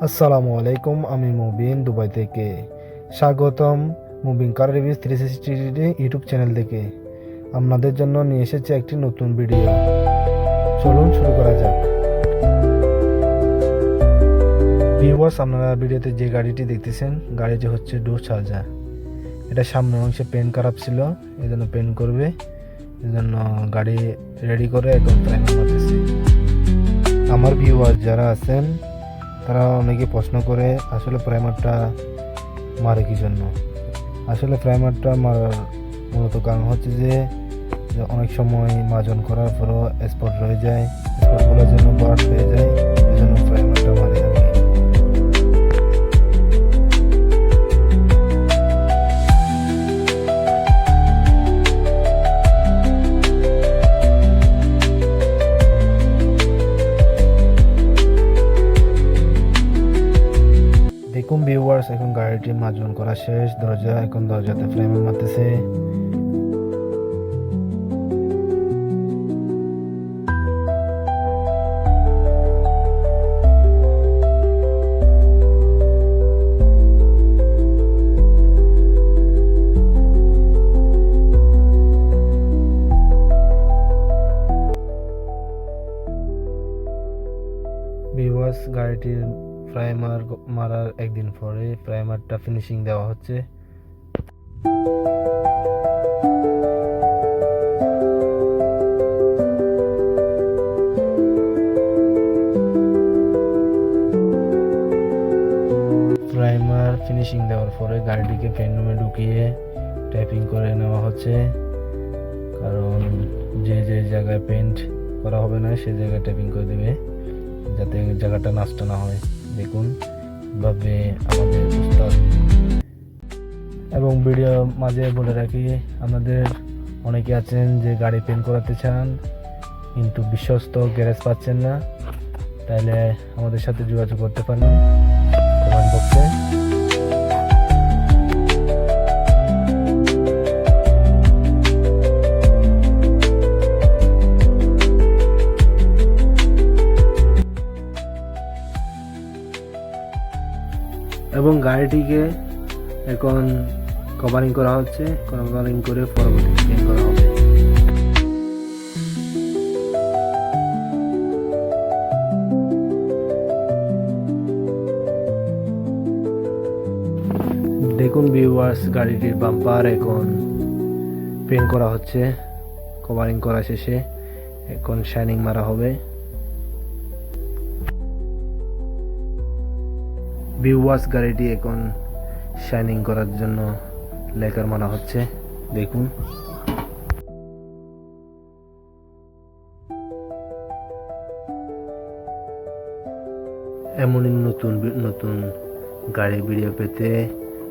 আসসালামু আলাইকুম, আমি মুবিন দুবাই থেকে। স্বাগতম মুবিন কার রিভিউজ 360 ইউটিউব চ্যানেল থেকে। আপনাদের জন্য নিয়ে এসেছে একটি নতুন ভিডিও। চলুন শুরু করা যাক। ভিউয়ার্স, আপনারা ভিডিওতে যে গাড়িটি দেখতেছেন, গাড়িটি হচ্ছে ডোর চার্জার। এটা সামনের অংশে পেন খারাপ ছিল, এই জন্য পেন করবে, এই জন্য গাড়ি রেডি করে এখন প্রাইমার মারতেছে। আমার ভিউয়ার্স যারা আছেন তারা অনেকে প্রশ্ন করে আসলে প্রাইমারটা মারে কি জন্য। আসলে প্রাইমারটা মারার মূলত কারণ হচ্ছে যে অনেক সময় মাজন করার পরও স্পট রয়ে যায়, স্পটগুলোর জন্য বার্ড হয়ে যায়, এই জন্য প্রাইমারটা মারে আর কি। দেখুন ভিউয়ার্স, এখন গাড়িটি মাজন করা শেষ, এখন দরজাতে প্রাইমার মারতেছে। ভিউয়ার্স, গাড়িটির প্রাইমার মারার একদিন পরে প্রাইমারটা ফিনিশিং দেওয়া হচ্ছে। প্রাইমার ফিনিশিং দেওয়ার পরে গাড়িটিকে পেন্ট রুমে ঢুকিয়ে টাইপিং করে নেওয়া হচ্ছে, কারণ যে যে জায়গায় পেন্ট করা হবে না সেই জায়গায় টাইপিং করে দেবে, যাতে জায়গাটা নষ্ট না হয়। দেখুন ভাবে আমাদের উস্তাদ। এবং ভিডিও মাঝে বলে রাখি, আপনাদের অনেকে আছেন যে গাড়ি পেন্ট করাতে চান কিন্তু বিশ্বস্ত গ্যারেজ পাচ্ছেন না, তাহলে আমাদের সাথে যোগাযোগ করতে পারেন কমেন্ট বক্সে। এবং গাড়িটিকে এখন কভারিং করা হচ্ছে, কভারিং করে পরবর্তী পেইন্ট করা হবে। দেখুন ভিউয়ার্স, গাড়িটির বাম্পার এখন পেইন্ট করা হচ্ছে, কভারিং করা শেষে এখন শাইনিং মারা হবে। ভিউয়ার্স, গাড়িটি এখন শাইনিং করার জন্য লেকার মারা হচ্ছে। দেখুন এমনই নতুন নতুন গাড়ির ভিডিও পেতে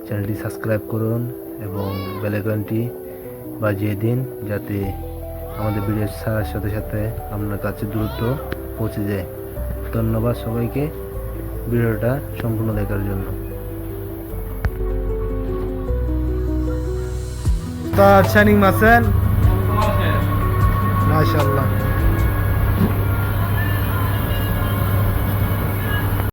চ্যানেলটি সাবস্ক্রাইব করুন এবং বেল আইকনটি বাজিয়ে দিন, যাতে আমাদের ভিডিও ছাড়ার সাথে সাথে আপনার কাছে দ্রুত পৌঁছে যায়। ধন্যবাদ সবাইকে ভিডিওটা সম্পূর্ণ দেখার জন্য। শাইনিং মারছেন, মাশাআল্লাহ।